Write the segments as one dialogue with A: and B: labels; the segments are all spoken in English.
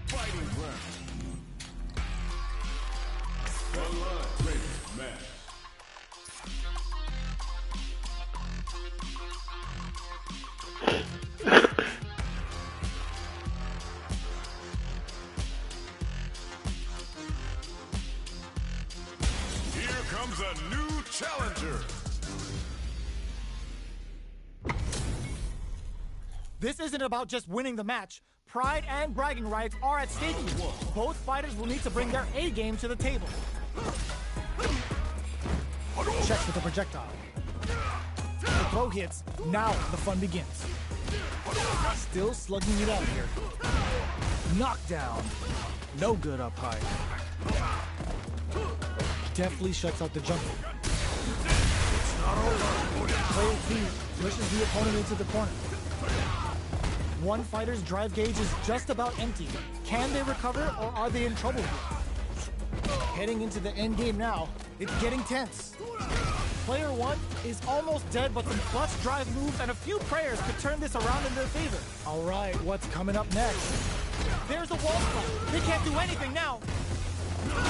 A: Fighting round. Match. Here comes a new challenger.
B: This isn't about just winning the match. Pride and bragging rights are at stake here. Both fighters will need to bring their A game to the table. Checks with the projectile. The throw hits. Now the fun begins. Still slugging it out here. Knockdown. No good up high. Deftly shuts out the jump. It's not over. Player 2 pushes the opponent into the corner. One fighter's drive gauge is just about empty. Can they recover or are they in trouble here? Heading into the end game now, it's getting tense. Player 1 is almost dead, but some clutch drive moves and a few prayers could turn this around in their favor. All right, what's coming up next? There's a wall spot. They can't do anything now.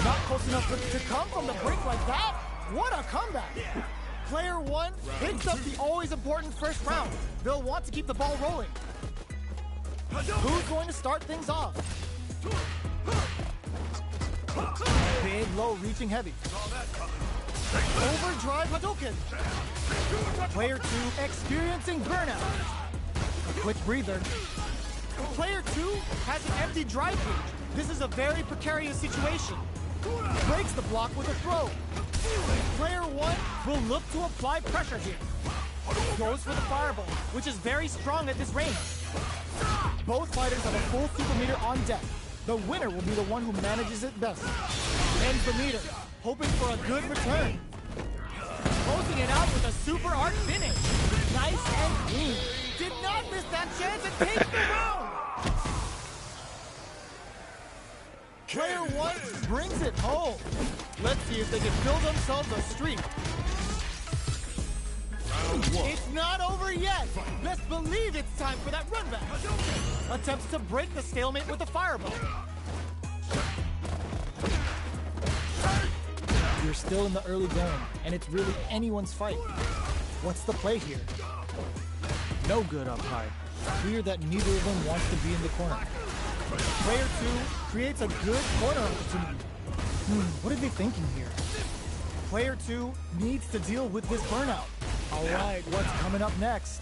B: Not close enough to come from the brink like that? What a comeback! Player 1 picks up the always important first round. They'll want to keep the ball rolling. Who's going to start things off? Big, low, reaching heavy. Overdrive Hadouken. Player 2 experiencing burnout. A quick breather. Player 2 has an empty drive gauge. This is a very precarious situation. Breaks the block with a throw. Player 1 will look to apply pressure here. Goes for the fireball, which is very strong at this range. Both fighters have a full super meter on deck. The winner will be the one who manages it best. Ends the meter, hoping for a good return. Closing it out with a super art finish. Nice and clean. Did not miss that chance and takes the round. Player 1 brings it home. Let's see if they can build themselves a streak. It's not over yet. Best believe it's time for that run back. Attempts to break the stalemate with the fireball. You're still in the early going, and it's really anyone's fight. What's the play here? No good up high. Clear that neither of them wants to be in the corner. Player 2 creates a good corner opportunity. What are they thinking here? Player 2 needs to deal with this burnout. All right, what's coming up next?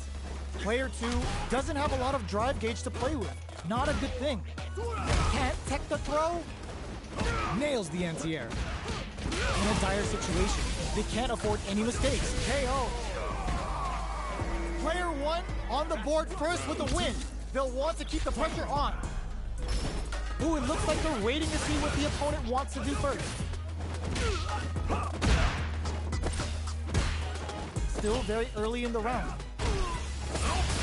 B: Player 2 doesn't have a lot of drive gauge to play with. Not a good thing. Can't tech the throw? Nails the anti-air. In a dire situation, they can't afford any mistakes. KO. Player 1 on the board first with the win. They'll want to keep the pressure on. Ooh, it looks like they're waiting to see what the opponent wants to do first. Still very early in the round.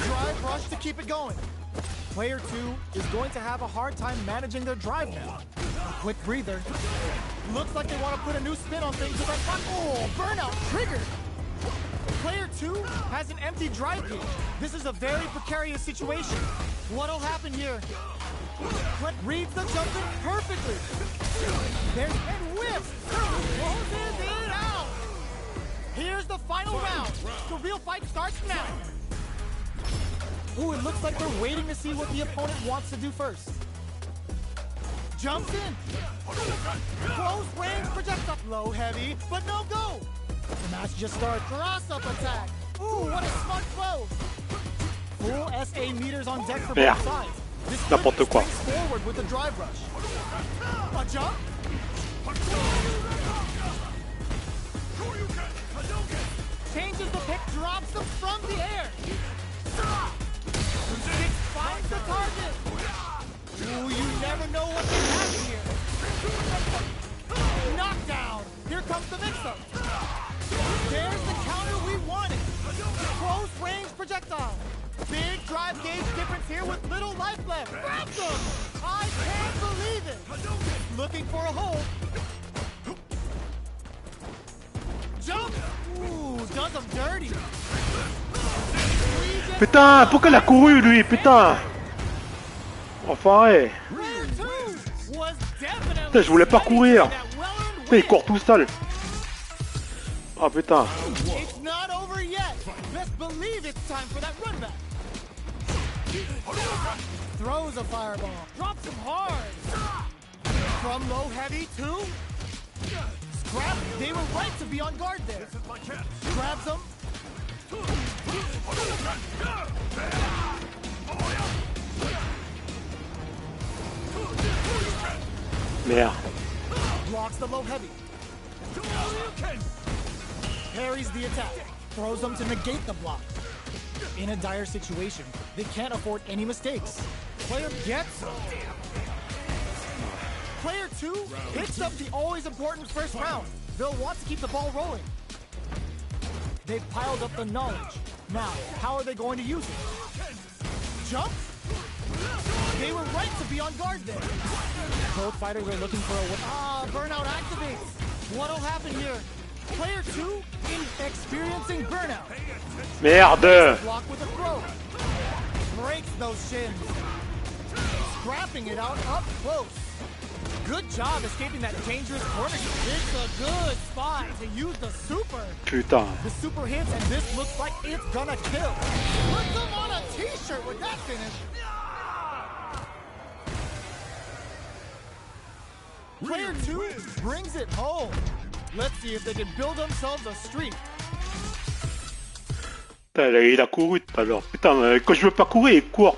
B: Drive rush to keep it going. Player 2 is going to have a hard time managing their drive now. A quick breather. Looks like they want to put a new spin on things with that fun. Oh, burnout triggered. Player 2 has an empty drive gauge. This is a very precarious situation. What'll happen here? Reads the jump in perfectly. There's and whips. Closes it out. Here's the final round. The real fight starts now. Ooh, it looks like they're waiting to see what the opponent wants to do first. Jumps in. Close range projectile. Low, heavy, but no go. The match just started. Cross-up attack. Ooh, what a smart flow. Full SA meters on deck for both sides. This
C: N'importe quoi.
B: Forward with the drive rush. A jump. Changes the pick, drops them from the air. Six finds the target. Ooh, you never know what can happen here. Knockdown. Here comes the mix-up. There's the counter we wanted. Close range projectile. Big drive gauge difference here with little life left. Grab them! I can't believe it. Looking for a hole. Jump! Ooh, does him dirty.
C: Putain, pourquoi il a couru lui? Putain! Enfoiré. Putain, je voulais pas courir. Putain, il court tout seul. Oh putain.
B: It's not over yet. Best believe it's time for that run back. Throws a fireball. Drops him hard. From low heavy to scrap. They were right to be on guard there. Grabs him.
C: Merde.
B: Blocks the low heavy. Parries the attack. Throws them to negate the block. In a dire situation, they can't afford any mistakes. Player gets them. Player 2 picks up the always important first round. They'll want to keep the ball rolling. They've piled up the knowledge. Now, how are they going to use it? Jump? They were right to be on guard there. Both fighters are looking for a burnout activates. What'll happen here? Player 2 experiencing burnout.
C: Merde.
B: Block with a throw. Breaks those shins. Scrapping it out up close. Good job escaping that dangerous corner. It's a good spot to use the super.
C: Putain.
B: The super hits and this looks like it's gonna kill. Put them on a t-shirt with that finish. Player 2 brings it home. Let's see if they can build themselves a streak.
C: Putain, il a couru tout à l'heure. Putain, quand je veux pas courir, il court.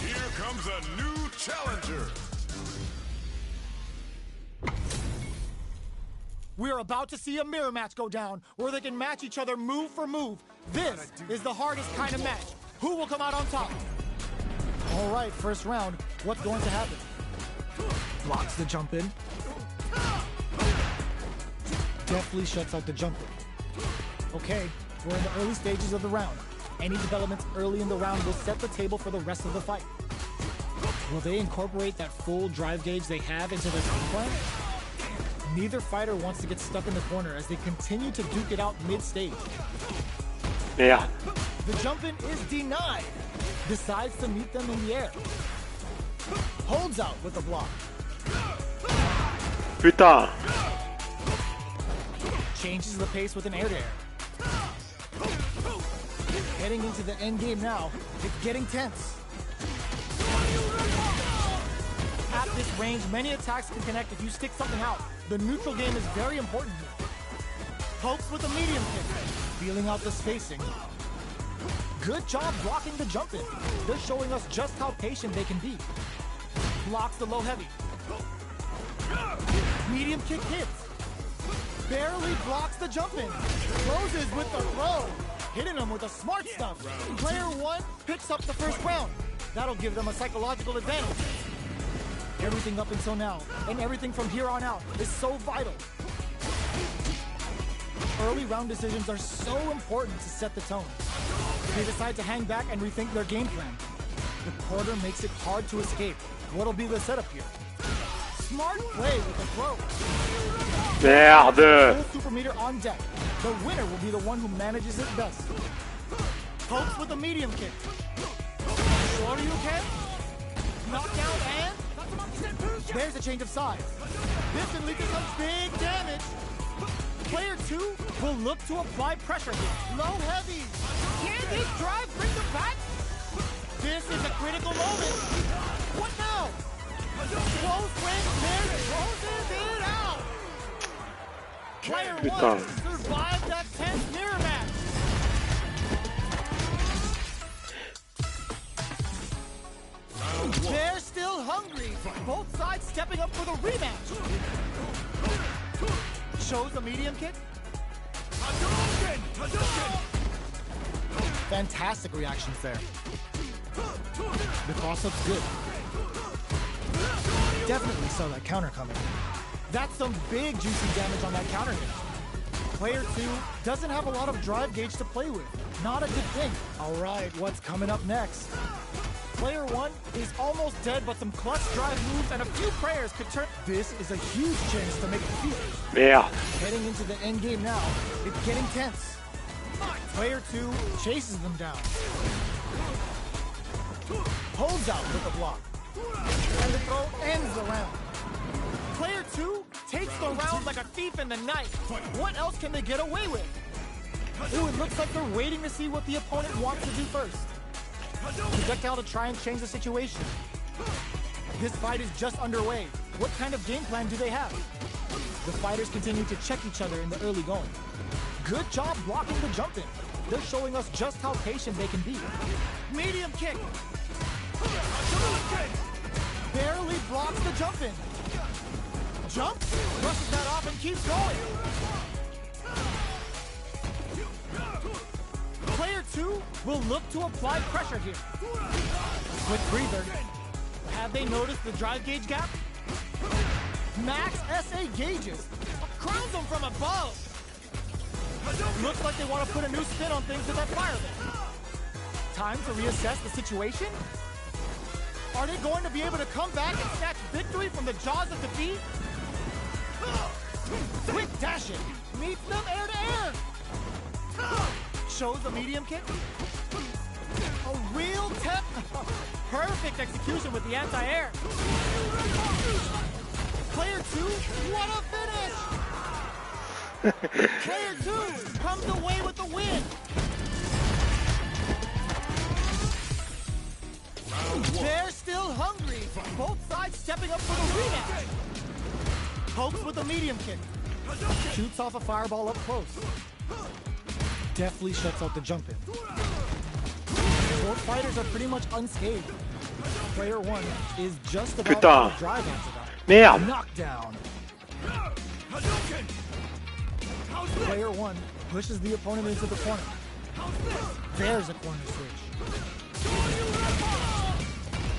A: Here comes a new challenger.
B: We're about to see a mirror match go down, where they can match each other move for move. This is the hardest kind of match. Who will come out on top? All right, first round. What's going to happen? Blocks the jump in. Deftly shuts out the jump in. Okay, we're in the early stages of the round. Any developments early in the round will set the table for the rest of the fight. Will they incorporate that full drive gauge they have into their game plan? Neither fighter wants to get stuck in the corner as they continue to duke it out mid-stage.
C: Merde.
B: The jump-in is denied. Decides to meet them in the air. Holds out with a block.
C: Putain.
B: Changes the pace with an air-to-air. Heading into the end game now. It's getting tense. At this range, many attacks can connect if you stick something out. The neutral game is very important here. Pokes with a medium kick. Feeling out the spacing. Good job blocking the jump in. They're showing us just how patient they can be. Blocks the low heavy. Medium kick hits. Barely blocks the jump in. Closes with the throw. Hitting them with the smart stuff. Player 1 picks up the first round. That'll give them a psychological advantage. Everything up until now, and everything from here on out, is so vital. Early round decisions are so important to set the tone. They decide to hang back and rethink their game plan. The quarter makes it hard to escape. What'll be the setup here? Smart play with the throw.
C: Merde.
B: Full super meter on deck. The winner will be the one who manages it best. Pokes with a medium kick. Sure you can? Knockdown and... There's a change of sides. This can lead to some big damage. Player 2 will look to apply pressure here. Low heavy. Can this drive bring them back? This is a critical moment. What now? Close range there, closes it out. Player 1 survived that tense mirror match. They're still hungry. Both sides stepping up for the rematch. Shows a medium kick. Fantastic reactions there. The cross-up's good. Definitely saw that counter coming. That's some big juicy damage on that counter hit. Player 2 doesn't have a lot of drive gauge to play with. Not a good thing. All right, what's coming up next? Player 1 is almost dead, but some clutch drive moves and a few prayers could turn... This is a huge chance to make it feel.
C: Merde.
B: Heading into the end game now. It's getting tense. Player 2 chases them down. Holds out with a block. And the throw ends the round. Player 2 takes the round like a thief in the night. What else can they get away with? Ooh, it looks like they're waiting to see what the opponent wants to do first. Projectile to try and change the situation. This fight is just underway. What kind of game plan do they have? The fighters continue to check each other in the early going. Good job blocking the jump in. They're showing us just how patient they can be. Medium kick. Barely blocks the jump in. Jumps, brushes that off and keeps going. Player 2 will look to apply pressure here. Quick breather. Have they noticed the drive gauge gap? Max SA gauges. Crowns them from above. Looks like they want to put a new spin on things with that fire there. Time to reassess the situation? Are they going to be able to come back and snatch victory from the jaws of defeat? Quick dashing. Meets them air to air. Shows a medium kick. A real tap. Perfect execution with the anti-air. Player 2, what a finish! Player 2 comes away with the win. They're still hungry. Both sides stepping up for the rematch. Pokes with a medium kick. Shoots off a fireball up close. Deftly shuts out the jump in. Both fighters are pretty much unscathed. Player 1 is just about to drive onto that.
C: Merde.
B: Knockdown. Player 1 pushes the opponent into the corner. There's a corner switch.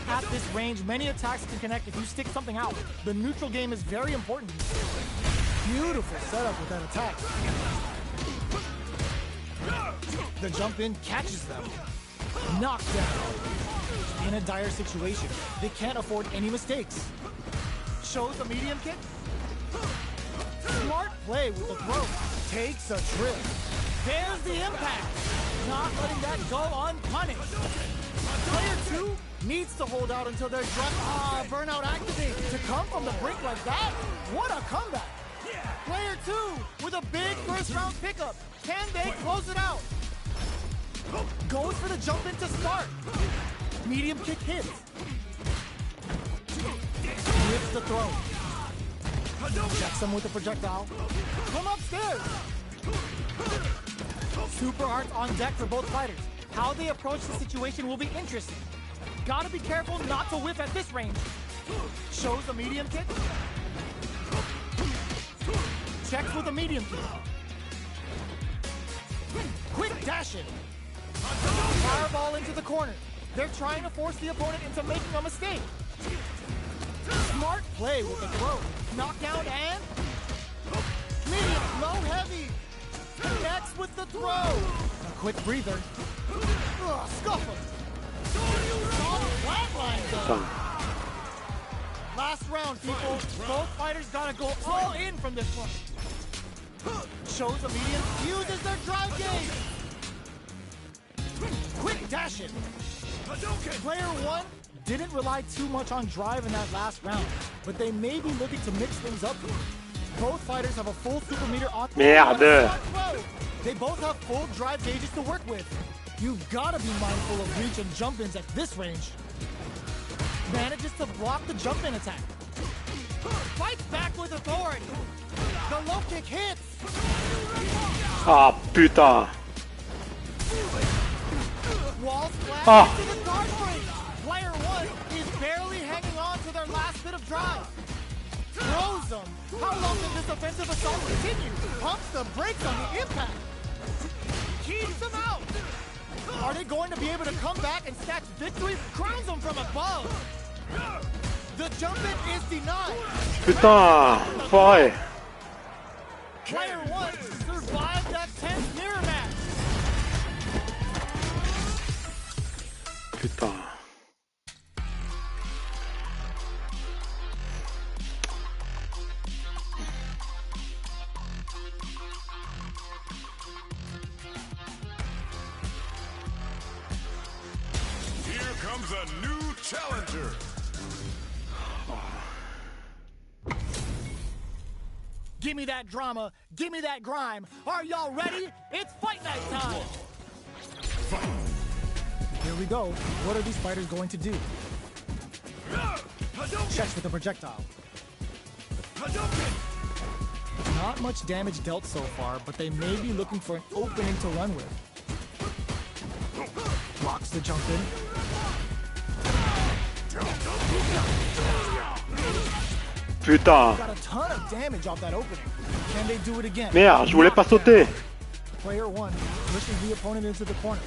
B: At this range, many attacks can connect if you stick something out. The neutral game is very important. Beautiful setup with that attack. The jump in catches them. Knockdown. In a dire situation, they can't afford any mistakes. Shows a medium kick. Smart play with the throw. Takes a trip. There's the impact. Not letting that go unpunished. Player 2 needs to hold out until they're drunk. Burnout activate. To come from the brink like that? What a comeback. Player 2 with a big first round pickup. Can they close it out? Goes for the jump in to start. Medium kick hits. Whips the throw. Checks him with a projectile. Come upstairs. Super hearts on deck for both fighters. How they approach the situation will be interesting. Gotta be careful not to whiff at this range. Shows a medium kick. Checks with a medium kick. Quick dashing. Fireball into the corner. They're trying to force the opponent into making a mistake. Smart play with the throw. Knockdown and medium, low, heavy. Connects with the throw. A quick breather. Scuffle. Flatline though. Last round, people. Both fighters gotta go all in from this one. Shows a medium, uses their drive game. Quick dashing. Player 1 didn't rely too much on drive in that last round, but they may be looking to mix things up here. Both fighters have a full super meter on.
C: Merde.
B: They both have full drive gauges to work with. You've gotta be mindful of reach and jump-ins at this range. Manages to block the jump-in attack. Fights back with authority. The low kick hits.
C: Ah putain.
B: Wall splash into the guard break. Player 1 is barely hanging on to their last bit of drive. Throws them. How long can this offensive assault continue? Pumps the brakes on the impact. Keeps them out. Are they going to be able to come back and snatch victory? Crowns them from above. The jump in is denied.
C: Putain, foiré.
B: Player 1 survived that tense mirror match.
C: Putain.
A: comes a new challenger.
B: Give me that drama. Give me that grime. Are y'all ready? It's fight night time. Here we go. What are these fighters going to do? Checks with the projectile. Not much damage dealt so far, but they may be looking for an opening to run with. Blocks the jump in.
C: Putain.
B: Got a ton of damage off that opening. Can they do it again?
C: Merde, je voulais pas sauter.
B: Player one pushes the opponent into the corner.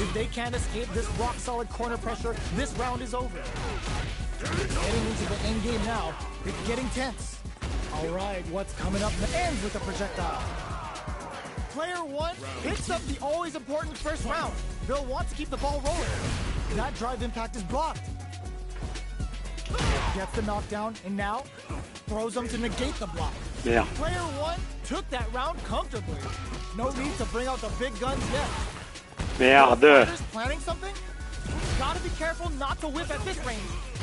B: If they can't escape this rock-solid corner pressure, this round is over. Heading into the end game now, it's getting tense. All right, what's coming up ends with a projectile. Player one picks up the always important first round. They'll want to keep the ball rolling. That drive impact is blocked. Gets the knockdown, and now throws them to negate the block.
C: Merde.
B: Player one took that round comfortably. No need to bring out the big guns yet.
C: Merde.
B: Fighters planning something? Gotta be careful not to whip at this range.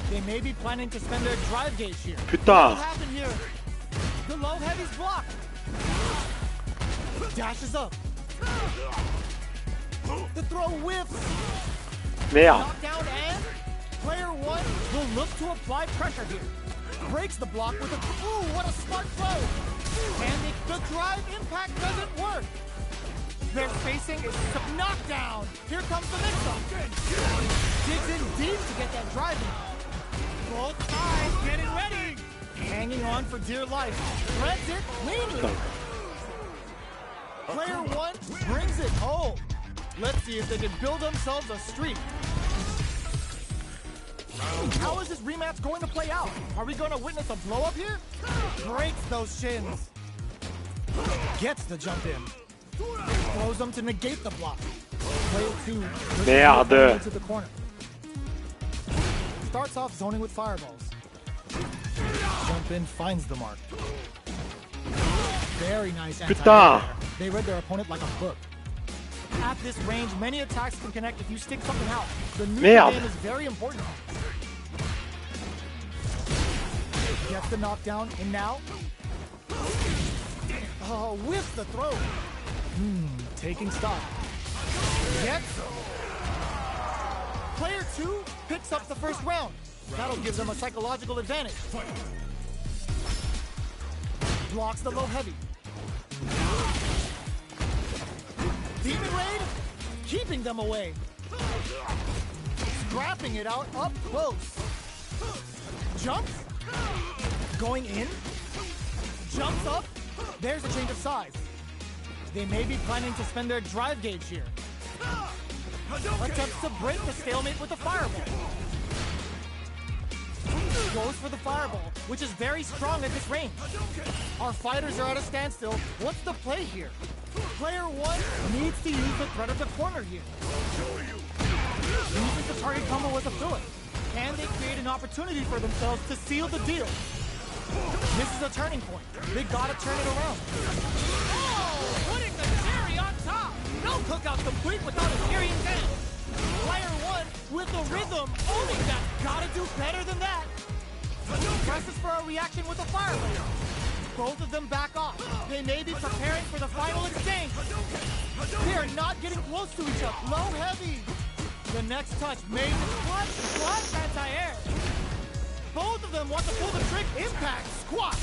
B: They may be planning to spend their drive gauge here.
C: Putain.
B: What'll happen here? The low heavy's blocked. Dashes up. The throw whiffs.
C: Merde.
B: Knockdown and player one will look to apply pressure here. Breaks the block with a ooh, what a smart throw. And the drive impact doesn't work. They're facing is some knockdown. Here comes the mix-up. Digs in deep to get that drive in. Both sides getting ready. Hanging on for dear life. Threads it cleanly. Player one brings it home. Let's see if they can build themselves a streak. How is this rematch going to play out? Are we going to witness a blow-up here? Breaks those shins. Gets the jump in. Throws them to negate the block. Player two
C: Merde.
B: into the corner. Starts off zoning with fireballs. Jump in, finds the mark. Very nice anti-air. They read their opponent like a book. At this range, many attacks can connect if you stick something out. The new game is very important. Gets the knockdown, and now with the throw. Taking stock. Gets player two picks up the first round. That'll give them a psychological advantage. Blocks the low heavy. Demon Raid, keeping them away. Scrapping it out up close. Jumps. Going in. Jumps up. There's a change of size. They may be planning to spend their drive gauge here. Attempts to break the stalemate with a fireball. Goes for the fireball, which is very strong at this range. Our fighters are at a standstill. What's the play here? Player one needs to use the threat of the corner here. Uses the target combo as a filler. Can they create an opportunity for themselves to seal the deal? This is a turning point. They gotta turn it around. Oh, putting the cherry on top. No cookout complete without a serious end. Player one with the rhythm. Only that. Gotta do better than that. Presses for a reaction with a fireball. Both of them back off. They may be preparing for the final exchange. They are not getting close to each other. Low heavy. The next touch made the clutch anti-air. Both of them want to pull the trick. Impact squat.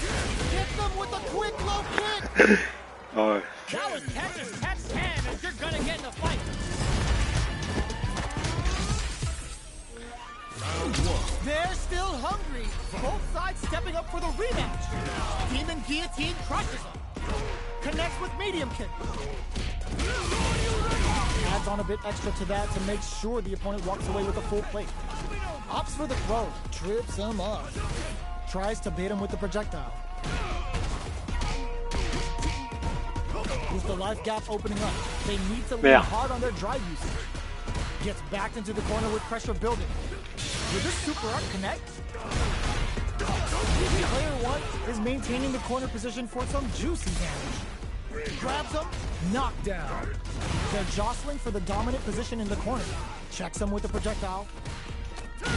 B: Hit them with a quick low kick.
C: Oh.
B: That was catch as catch can, and you're gonna get in a fight. They're still hungry. Both sides stepping up for the rematch. Demon Guillotine crushes them. Connects with medium kick. Adds on a bit extra to that to make sure the opponent walks away with a full plate. Opts for the throw. Trips him up. Tries to bait him with the projectile. With the life gap opening up, they need to lean hard on their drive usage. Gets backed into the corner with pressure building. Will this super art connect? Player one is maintaining the corner position for some juicy damage. Grabs him, knockdown. They're jostling for the dominant position in the corner. Checks them with the projectile.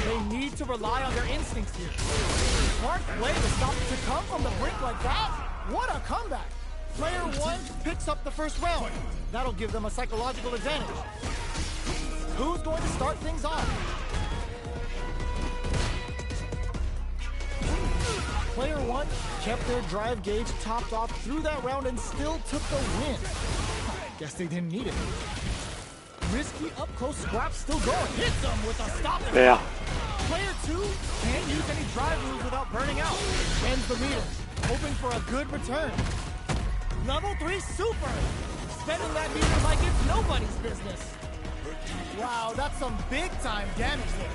B: They need to rely on their instincts here. Smart play to stop it to come from the brink like that. What a comeback. Player 1 picks up the first round. That'll give them a psychological advantage. Who's going to start things off? Player 1 kept their drive gauge topped off through that round and still took the win. Guess they didn't need it. Risky up-close scrap still going. Hits them with a stop.
C: Yeah.
B: Player 2 can't use any drive moves without burning out. Ends the meter, hoping for a good return. Level 3 super. Spending that meter like it's nobody's business. Wow, that's some big-time damage there.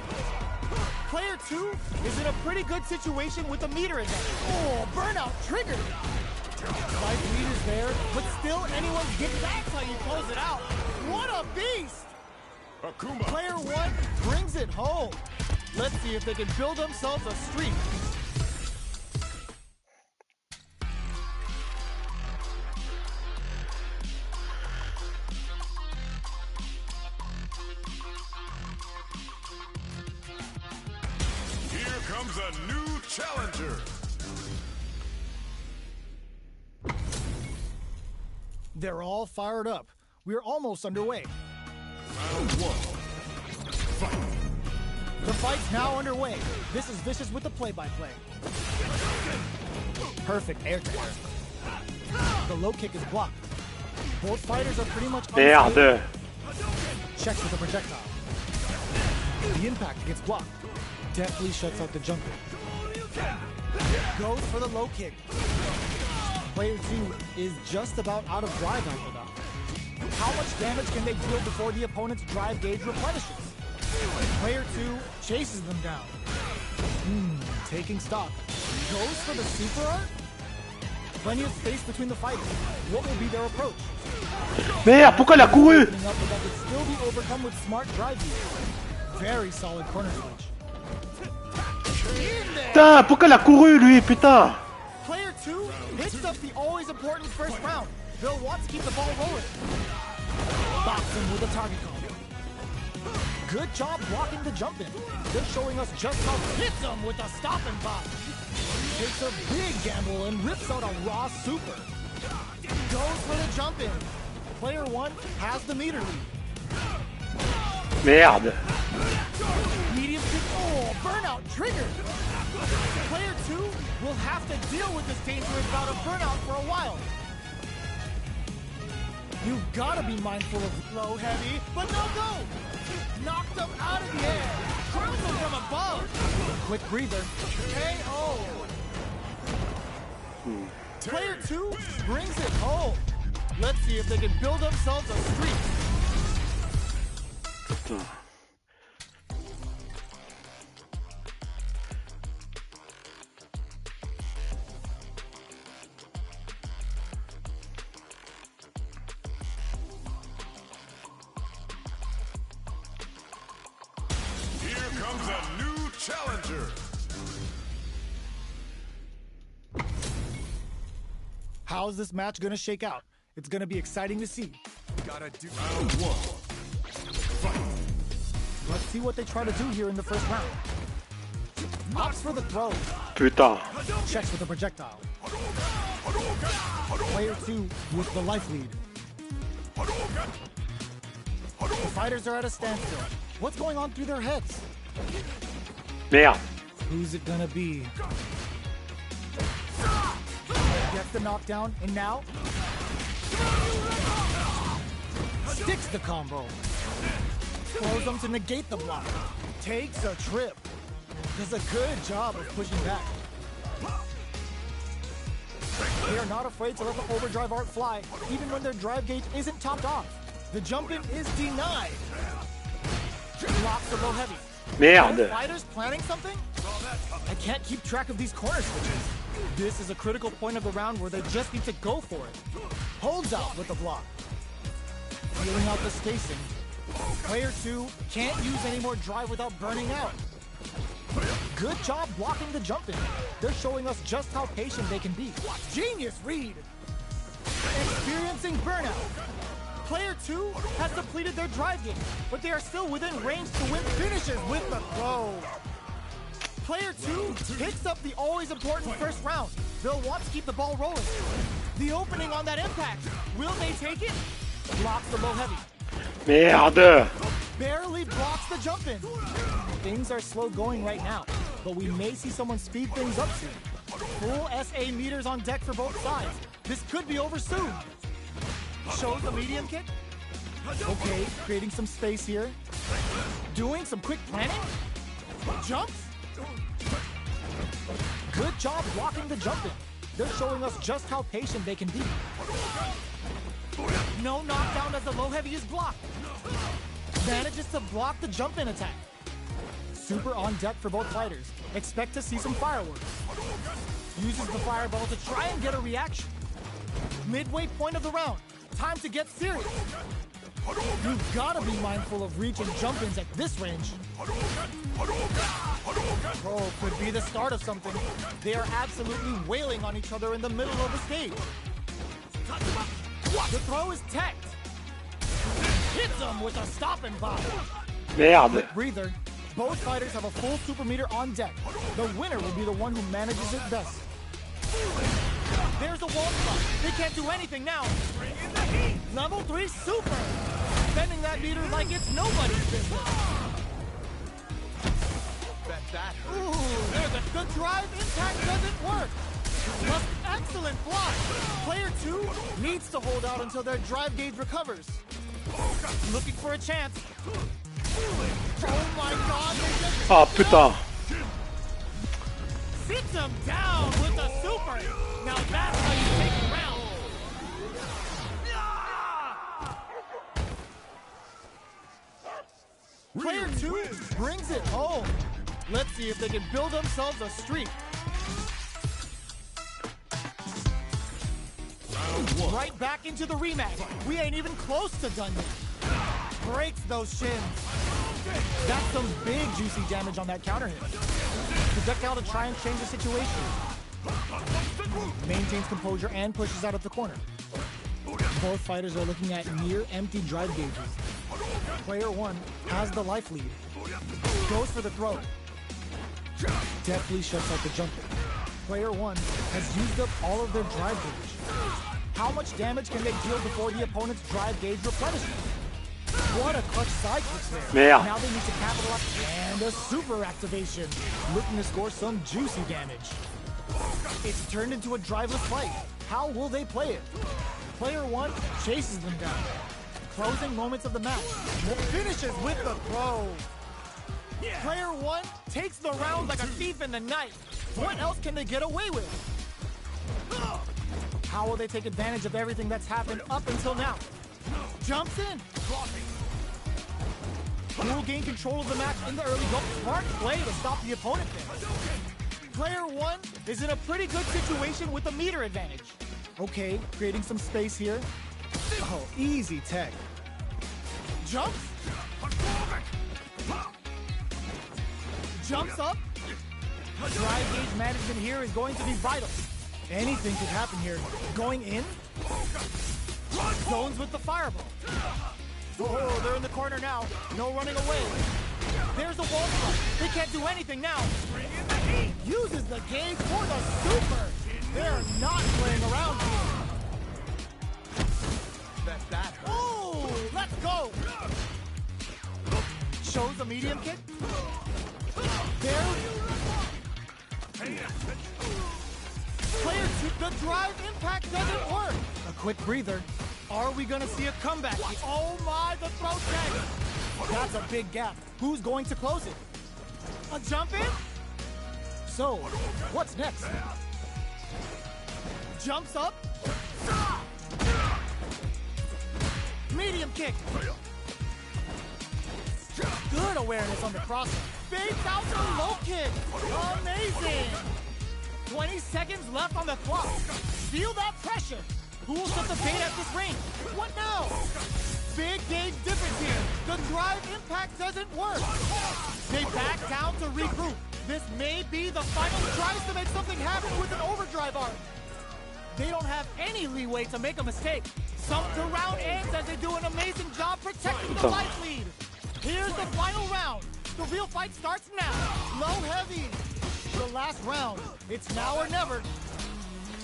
B: Player 2 is in a pretty good situation with the meter advantage. Oh, burnout triggered. Life lead is there, but still anyone's getting. That's how you close it out. What a beast!
A: Akuma.
B: Player 1 brings it home. Let's see if they can build themselves a streak.
A: Here comes a new challenger.
B: They're all fired up. We're almost underway.
A: Round 1. Fight.
B: The fight's now underway. This is Vicious with the play-by-play. Perfect air-to-air. The low kick is blocked. Both fighters are pretty much unstable.
C: Merde.
B: Checks with the projectile. The impact gets blocked. Deftly shuts out the jumper. Goes for the low kick. Player 2 is just about out of drive after that. How much damage can they deal before the opponent's drive gauge replenishes? Player 2 chases them down. Taking stock. Goes for the super art? Plenty of space between the fighters. What will be their approach?
C: Merde, pourquoi elle a couru?
B: Opening up, but that could still be overcome with smart drive use. Very solid corner switch.
C: Putain, pourquoi elle a couru lui, putain?
B: Player 2 picks up the always important first round. They'll want to keep the ball rolling. Boxing with a target call. Good job blocking the jump in. They're showing us just how hits them with a stop and pop. Takes a big gamble and rips out a raw super. Goes for the jump in. Player 1 has the meter lead.
C: Merde.
B: Medium kick. Oh, burnout triggered. Player 2 will have to deal with this dangerous bout of burnout for a while. You've got to be mindful of low heavy, but no go. Knocked them out of the air. Throws them from above. Quick breather. KO. Player 2 brings it home. Let's see if they can build themselves a streak.
C: Putain.
A: Here comes a new challenger.
B: How's this match gonna shake out? It's gonna be exciting to see.
A: Gotta do round 1. Fight.
B: Let's see what they try to do here in the first round. Opts for the throw.
C: Putain.
B: Checks with the projectile. Player 2 with the life lead. The fighters are at a standstill. What's going on through their heads?
C: Merde.
B: Who's it gonna be? Gets the knockdown, and now sticks the combo. Throws them to negate the block. Takes a trip. Does a good job of pushing back. They are not afraid to let the overdrive art fly, even when their drive gauge isn't topped off. The jump-in is denied. Blocks the low heavy.
C: Merde.
B: Fighters planning something? I can't keep track of these corner switches. This is a critical point of the round where they just need to go for it. Holds out with the block. Feeling out the spacing. Player 2 can't use any more drive without burning out. Good job blocking the jump in. They're showing us just how patient they can be. Genius read. Experiencing burnout. Player 2 has depleted their drive game, but they are still within range to win. Finishes with the throw. Player 2 picks up the always important first round. They'll want to keep the ball rolling. The opening on that impact. Will they take it? Blocks the low heavy.
C: Merde.
B: Barely blocks the jump in. Things are slow going right now, but we may see someone speed things up soon. Full SA meters on deck for both sides. This could be over soon. Shows the medium kick. Okay, creating some space here. Doing some quick planning. Jumps. Good job blocking the jump in. They're showing us just how patient they can be. No knockdown as the low heavy is blocked. Manages to block the jump in attack. Super on deck for both fighters. Expect to see some fireworks. Uses the fireball to try and get a reaction. Midway point of the round. Time to get serious. You've gotta be mindful of reach and jump-ins at this range. Oh, could be the start of something. They are absolutely wailing on each other in the middle of the stage. The throw is teched. Hits him with a stop and bomb.
C: Merde.
B: Breather. Both fighters have a full super meter on deck. The winner will be the one who manages it best. There's a wall spot. They can't do anything now. Level 3 super. Spending that meter like it's nobody's business. Ooh, the drive impact doesn't work. Excellent block. Player 2 needs to hold out until their drive gauge recovers. Looking for a chance. Oh my god, they just...
C: Ah putain.
B: Sits him down with a super. Now that's how you take a round. Player 2 brings it home. Let's see if they can build themselves a streak. Right back into the rematch. We ain't even close to done yet. Breaks those shins. That's some big juicy damage on that counter hit. Projectile to try and change the situation. Maintains composure and pushes out of the corner. Both fighters are looking at near empty drive gauges. Player 1 has the life lead. Goes for the throw. Deftly shuts out the jumper. Player 1 has used up all of their drive gauge. How much damage can they deal before the opponent's drive gauge replenishes? What a clutch side kicks there.
C: Merde.
B: Now they need to capitalize. And a super activation. Looking to score some juicy damage. It's turned into a driveless fight. How will they play it? Player 1 chases them down. Closing moments of the match. Finishes with the throw. Player 1 takes the round like a thief in the night. What else can they get away with? How will they take advantage of everything that's happened up until now? Jumps in. Will gain control of the match in the early go. Smart play to stop the opponent there. Player 1 is in a pretty good situation with a meter advantage. Okay, creating some space here. Oh, easy tech. Jumps. Jumps up. Drive gauge management here is going to be vital. Anything could happen here. Going in. Zones with the fireball. Oh, they're in the corner now. No running away. There's a wall spot. They can't do anything now. Uses the gauge for the super. They're not playing around here. Oh, let's go. Shows a medium kick. There. Player 2, the drive impact doesn't work. A quick breather. Are we gonna see a comeback? Oh my, the throw tag. That's a big gap. Who's going to close it? A jump in? So, what's next? Jumps up. Medium kick. Good awareness on the cross. Fades out the low kick. Amazing. 20 seconds left on the clock. Feel that pressure. Who will set the bait at this range? What now? Big gauge difference here. The drive impact doesn't work. They back down to regroup. This may be the final. Tries to make something happen with an overdrive arm. They don't have any leeway to make a mistake. The round ends as they do an amazing job protecting the life lead. Here's the final round. The real fight starts now. Low heavy. The last round. It's now or never.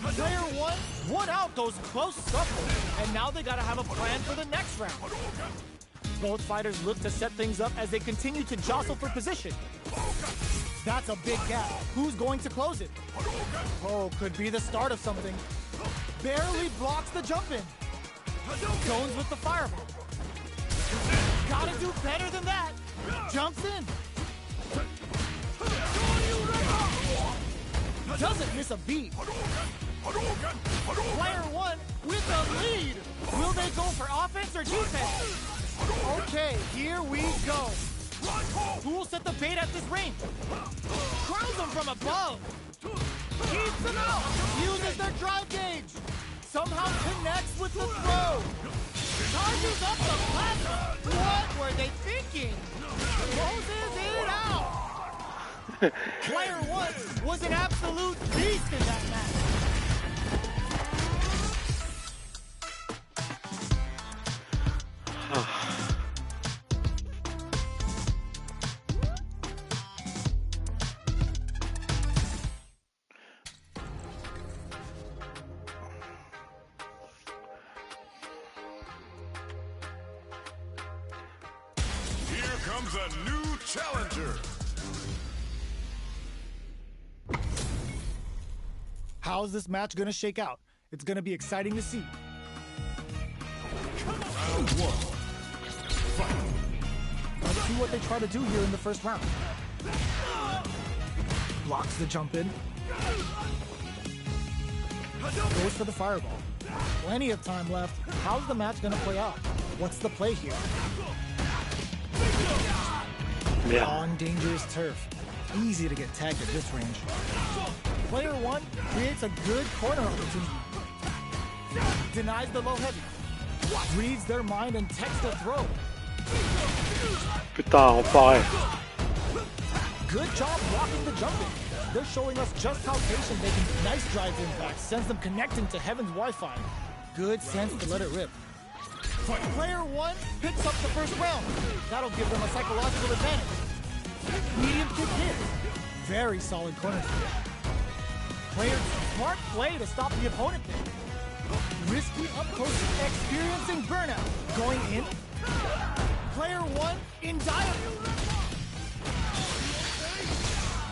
B: Player one won out those close scuffles, and now they gotta have a plan for the next round. Both fighters look to set things up as they continue to jostle for position. That's a big gap. Who's going to close it? Oh, could be the start of something. Barely blocks the jump in. Zones with the fireball. Gotta do better than that. Jumps in. Doesn't miss a beat. Player one with the lead. Will they go for offense or defense? Okay, here we go. Who will set the bait at this range? Crowns them from above. Keeps them out. Uses their drive gauge. Somehow connects with the throw. Charges up the plasma. What were they thinking? Closes it out. Player one was an absolute beast in that match.
A: Here comes a new challenger.
B: How's this match gonna shake out? It's gonna be exciting to see.
A: Round one. Fight.
B: Let's see what they try to do here in the first round. Blocks the jump in. Goes for the fireball. Plenty of time left. How's the match gonna play out? What's the play here?
C: Merde.
B: On dangerous turf. Easy to get tagged at this range. Player one creates a good corner opportunity. Denies the low heavy. Reads their mind and takes the throw.
C: Putain, enfoiré.
B: Good job blocking the jumping. They're showing us just how patient they can. Nice drive impact sends them connecting to Heaven's Wi-Fi. Good sense to let it rip. Player one picks up the first round. That'll give them a psychological advantage. Medium kick hit. Very solid corner kick. Player smart play to stop the opponent there. Risky up close, experiencing burnout. Going in. Player one in dire.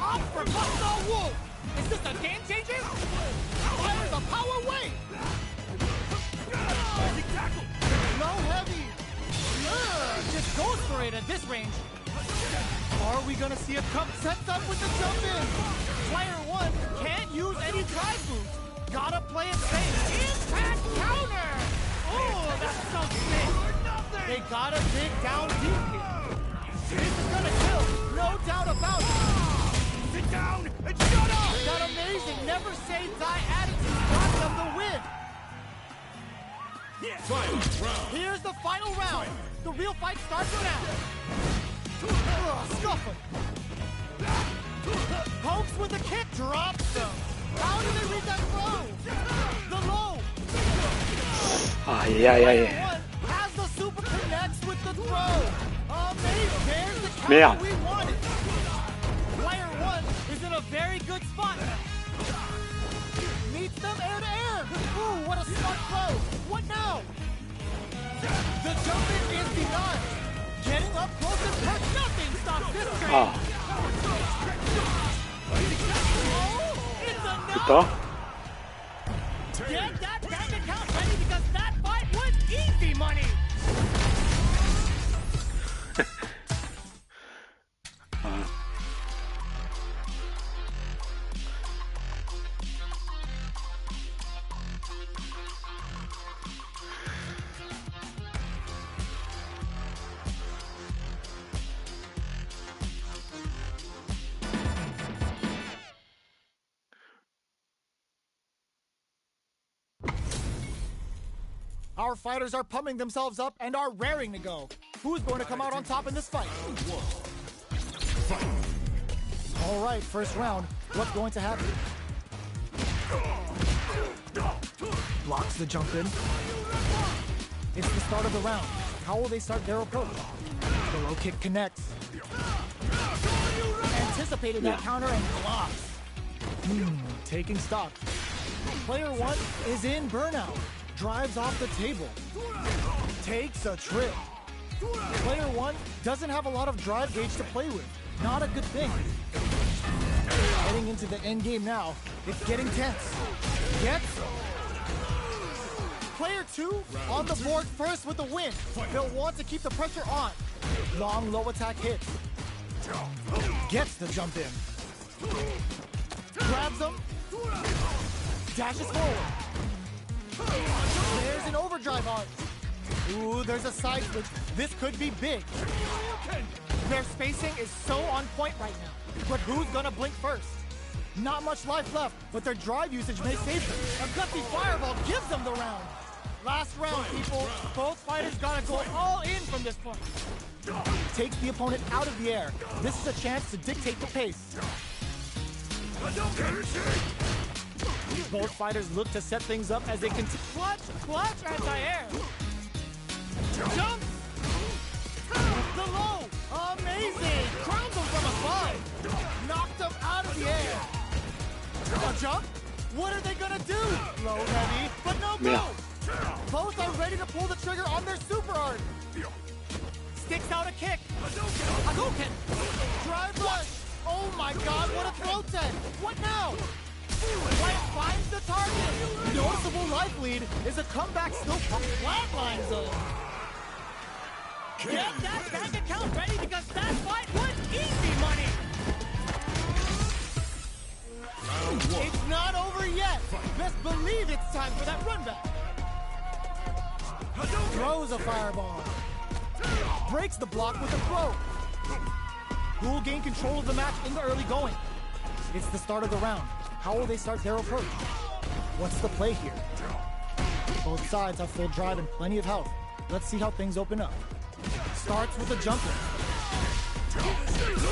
B: Off for Buffalo Wolf. Is this a game changer? Fires a power wave. Low heavy. Just goes for it at this range. Are we gonna see a cup sets up with the jump in? Player one can't use any drive moves. Gotta play it safe. Impact counter. Oh, that's so sick. They gotta dig down deep here. This is gonna kill, no doubt about it. Sit down and shut up. That amazing never say die attitude got them the win.
A: Final round.
B: Here's the final round. The real fight starts now. Scuff him. Pokes with a kick. Drops them. How do they read that throw? The low.
C: Aïe, aïe, aïe.
B: One has the super connects with the throw. Amazing. There's the counter
C: Merde.
B: we wanted. Player one is in a very good spot. Meets them air to air. Ooh, what a smart throw. What now? The jumping is denied. Getting up close and hurt. Nothing stops this train.
C: Ah,
B: Oh, it's enough.
C: putain.
B: Get that bank account ready because that fight was easy money. Our fighters are pumping themselves up and are raring to go. Who's going to come out on top in this fight? All right, first round. What's going to happen? Blocks the jump in. It's the start of the round. How will they start their approach? The low kick connects. Anticipated that counter and blocks. Taking stock. Player 1 is in burnout. Drives off the table. Takes a trip. Player 1 doesn't have a lot of drive gauge to play with. Not a good thing. Heading into the end game now. It's getting tense. Gets Player 2 on the board first with the win. They'll want to keep the pressure on. Long low attack hits. Gets the jump in. Grabs him. Dashes forward. There's an overdrive arch. Ooh, there's a side switch. This could be big. Their spacing is so on point right now. But who's gonna blink first? Not much life left, but their drive usage may save them. A gutsy fireball gives them the round. Last round, people. Both fighters gotta go all in from this point. Takes the opponent out of the air. This is a chance to dictate the pace. Both fighters look to set things up as they continue. Clutch, anti-air. Jump. The low. Amazing. Crowns him from afar. Knocked him out of the air. A jump. What are they gonna do? Low heavy, but no go. Both are ready to pull the trigger on their super art. Sticks out a kick. A go kick. Drive rush. Oh my god, what a throw tech. What now? White finds the target. Noticeable life lead is a comeback still flatline zone. Get that bank account ready because that fight was easy money. It's not over yet. Best believe it's time for that run back. Throws a fireball. Breaks the block with a throw. Who will gain control of the match in the early going? It's the start of the round. How will they start their approach? What's the play here? Both sides have full drive and plenty of health. Let's see how things open up. Starts with a jump in.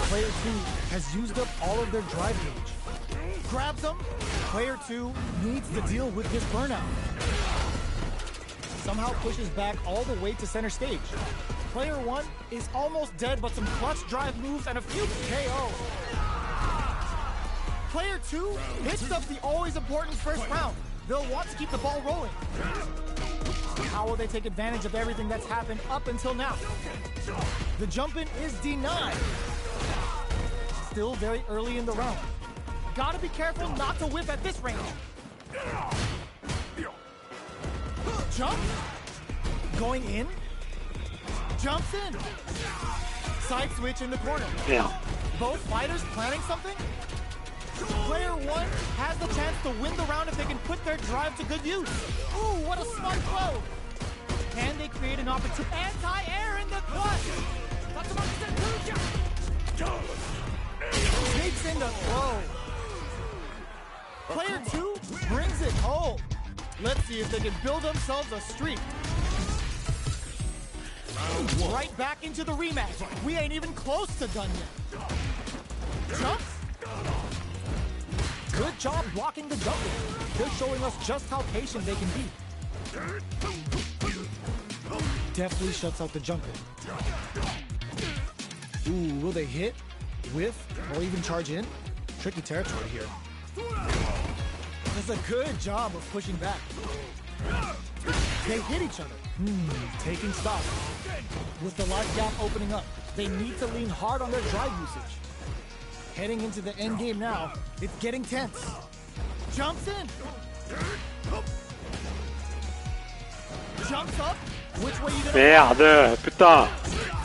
B: Player 2 has used up all of their drive gauge. Grabs them. Player 2 needs to deal with his burnout. Somehow pushes back all the way to center stage. Player 1 is almost dead, but some clutch drive moves and a few KO. Player 2 hits up the always important first round. They'll want to keep the ball rolling. How will they take advantage of everything that's happened up until now? The jump-in is denied. Still very early in the round. Gotta be careful not to whip at this range. Jump. Going in. Jumps in. Side switch in the corner.
C: Yeah.
B: Both fighters planning something? Player 1 has the chance to win the round if they can put their drive to good use. Ooh, what a smart throw. Can they create an opportunity? Anti-air in the clutch. Takes in the throw. Player 2 brings it home. Let's see if they can build themselves a streak. Right back into the rematch. We ain't even close to done yet. Jumps. Good job blocking the jump. They're showing us just how patient they can be. Definitely shuts out the jump in. Ooh, will they hit, whiff, or even charge in? Tricky territory here. Does a good job of pushing back. They hit each other. Taking stock. With the life gap opening up, they need to lean hard on their drive usage. Heading into the end game now, it's getting tense. Jumps in. Jumps up. Which way you gonna
C: Merde, putain.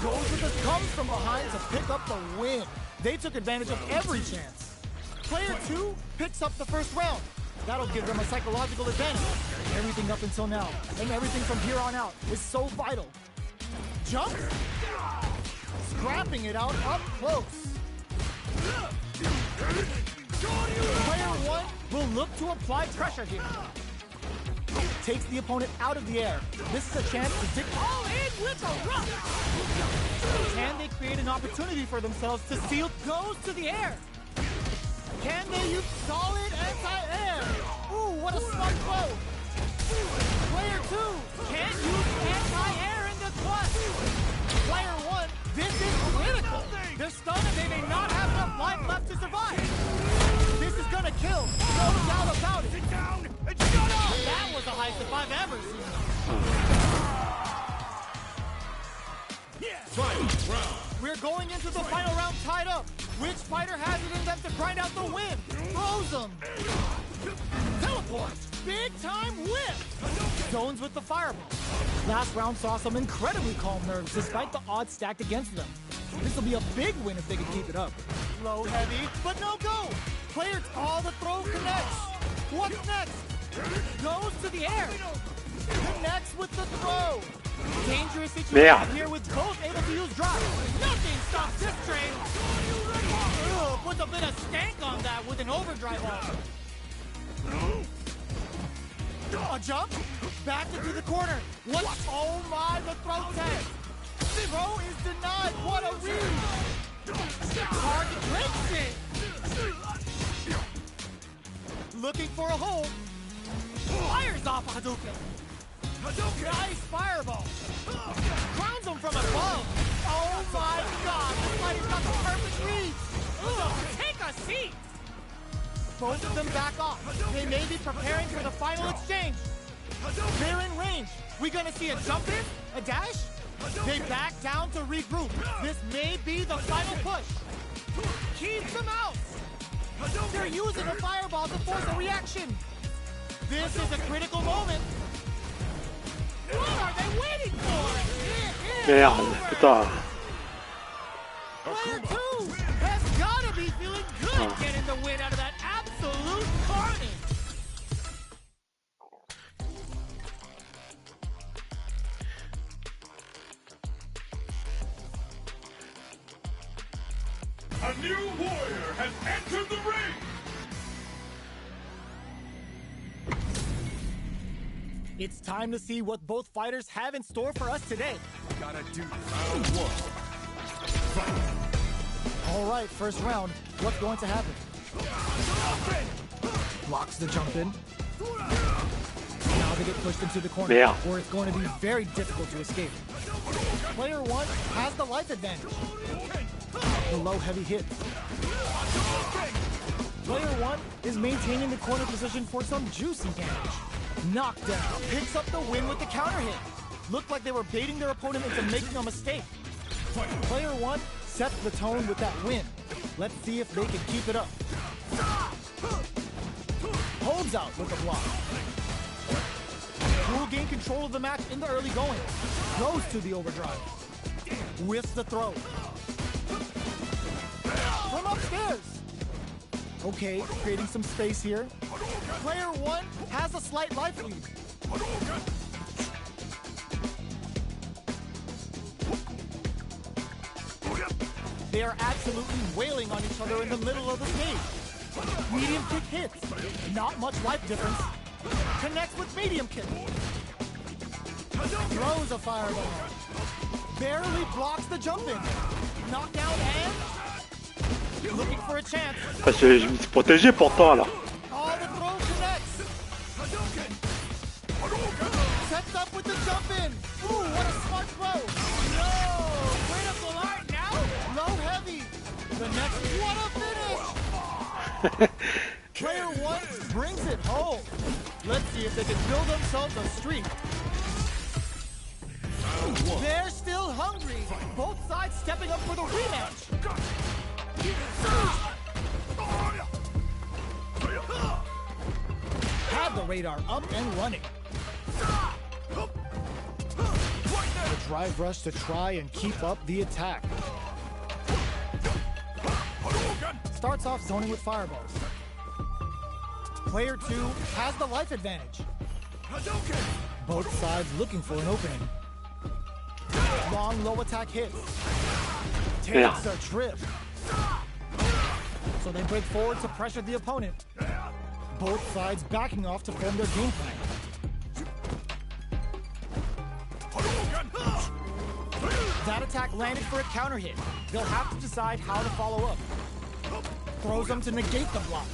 B: Goes with the comes from behind to pick up the win. They took advantage of every chance. Player 2 picks up the first round. That'll give them a psychological advantage. Everything up until now, and everything from here on out, is so vital. Jump. Scrapping it out up close. Player 1 will look to apply pressure here. Takes the opponent out of the air. This is a chance to dig all in with a rush. Can they create an opportunity for themselves to seal? Goes to the air. Can they use solid anti-air? Ooh, what a smart throw. Player 2 can't use anti-air in the clutch. Player 1, this is critical. They're stunned and they may not have enough life left to survive. This is gonna kill, no doubt about it.
A: Sit down and shut up!
B: That was the highest if I've ever seen.
A: Final round.
B: We're going into the final round tied up. Which fighter has it in them to grind out the win? Throws them. Teleport. Big time whip. Zones with the fireball. Last round saw some incredibly calm nerves despite the odds stacked against them. This will be a big win if they can keep it up. Low heavy, but no go. Players, all the throw connects. What's next? Goes to the air. Connects with the throw. Dangerous situation here with both able to use drive. Nothing stops this train. Ugh, puts a bit of stank on that with an overdrive on. A jump, back into the corner. What? Oh my, the throw tag. Throw is denied. What a read. Target breaks it. Looking for a hole. Fires off Hadouken. Nice fireball. Crowns him from above. Oh my god, this fighter's got the perfect read. Take a seat. Both of them back off. They may be preparing for the final exchange. They're in range. We gonna see a jump in? A dash? They back down to regroup. This may be the final push. Keep them out. They're using a fireball to force a reaction. This is a critical moment. What are they waiting for?
C: Merde, putain.
B: Player 2 has gotta be feeling good getting the win out of that absolute carnage.
A: A new warrior has entered the ring!
B: It's time to see what both fighters have in store for us today.
A: Gotta do round 1. Fight!
B: All right, first round. What's going to happen? Blocks the jump in. Now they get pushed into the corner,
C: Yeah.
B: where it's going to be very difficult to escape. Player 1 has the life advantage. The low heavy hit. Player 1 is maintaining the corner position for some juicy damage. Knockdown picks up the win with the counter hit. Looked like they were baiting their opponent into making a mistake. Player 1 sets the tone with that win. Let's see if they can keep it up. Holds out with a block. Will gain control of the match in the early going. Goes to the overdrive. Whiffs the throw. From upstairs. Okay, creating some space here. Player 1 has a slight life lead. They are absolutely wailing on each other in the middle of the stage. Medium kick hits. Not much life difference. Connects with medium kick. Throws a fireball. Barely blocks the jump in. Knockdown and... Looking for a chance.
C: Parce que je me suis protégé pourtant là.
B: All the throw connects. Sets up with the jump in. Ooh, what a smart throw. No, critical art now. Low heavy. The next, what a finish. Player 1 brings it home. Let's see if they can build themselves a streak. They're still hungry. Both sides stepping up for the rematch. Have the radar up and running. The drive rush to try and keep up the attack. Starts off zoning with fireballs. Player 2 has the life advantage. Both sides looking for an opening. Long low attack hits. Takes a trip. So they break forward to pressure the opponent. Both sides backing off to form their game plan. That attack landed for a counter hit. They'll have to decide how to follow up. Throws them to negate the block.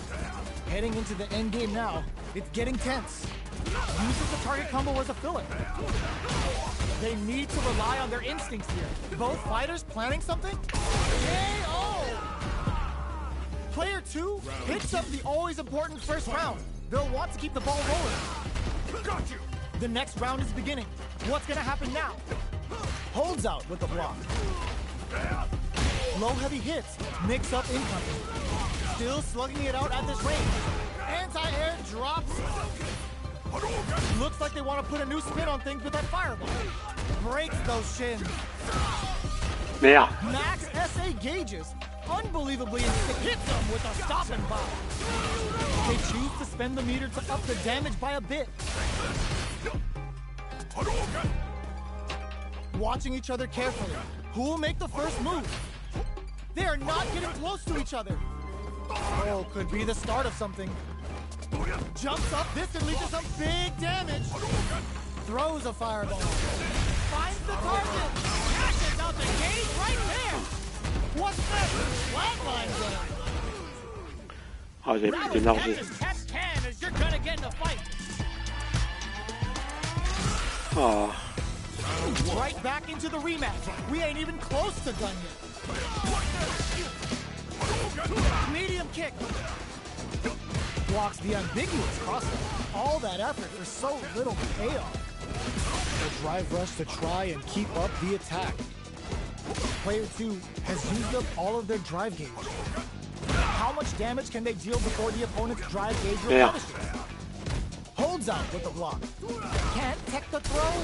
B: Heading into the end game now. It's getting tense. Uses the target combo as a filler. They need to rely on their instincts here. Both fighters planning something? KO! Player 2 picks up the always important first round. They'll want to keep the ball rolling. Got you! The next round is beginning. What's gonna happen now? Holds out with the block. Low heavy hits, mix up incoming. Still slugging it out at this range. Anti-air drops. Looks like they want to put a new spin on things with that fireball. Breaks those shins.
C: Merde.
B: Max SA gauges. Unbelievably hits them with a stop and pop. They choose to spend the meter to up the damage by a bit. Watching each other carefully. Who will make the first move? They are not getting close to each other. Oh, could be the start of something. Jumps up distantly to some big damage. Throws a fireball. Finds the target. Cashes out the gauge right there. What's that? Flatlines them.
C: Ah, j'avais plus d'énergie. Ah.
B: Right back into the rematch. We ain't even close to done yet. Medium kick. Blocks the ambiguous crossover. All that effort for so little payoff. A drive rush to try and keep up the attack. Player 2 has used up all of their drive gauge. How much damage can they deal before the opponent's drive gauge replenishes? Holds out with the block. Can't tech the throw.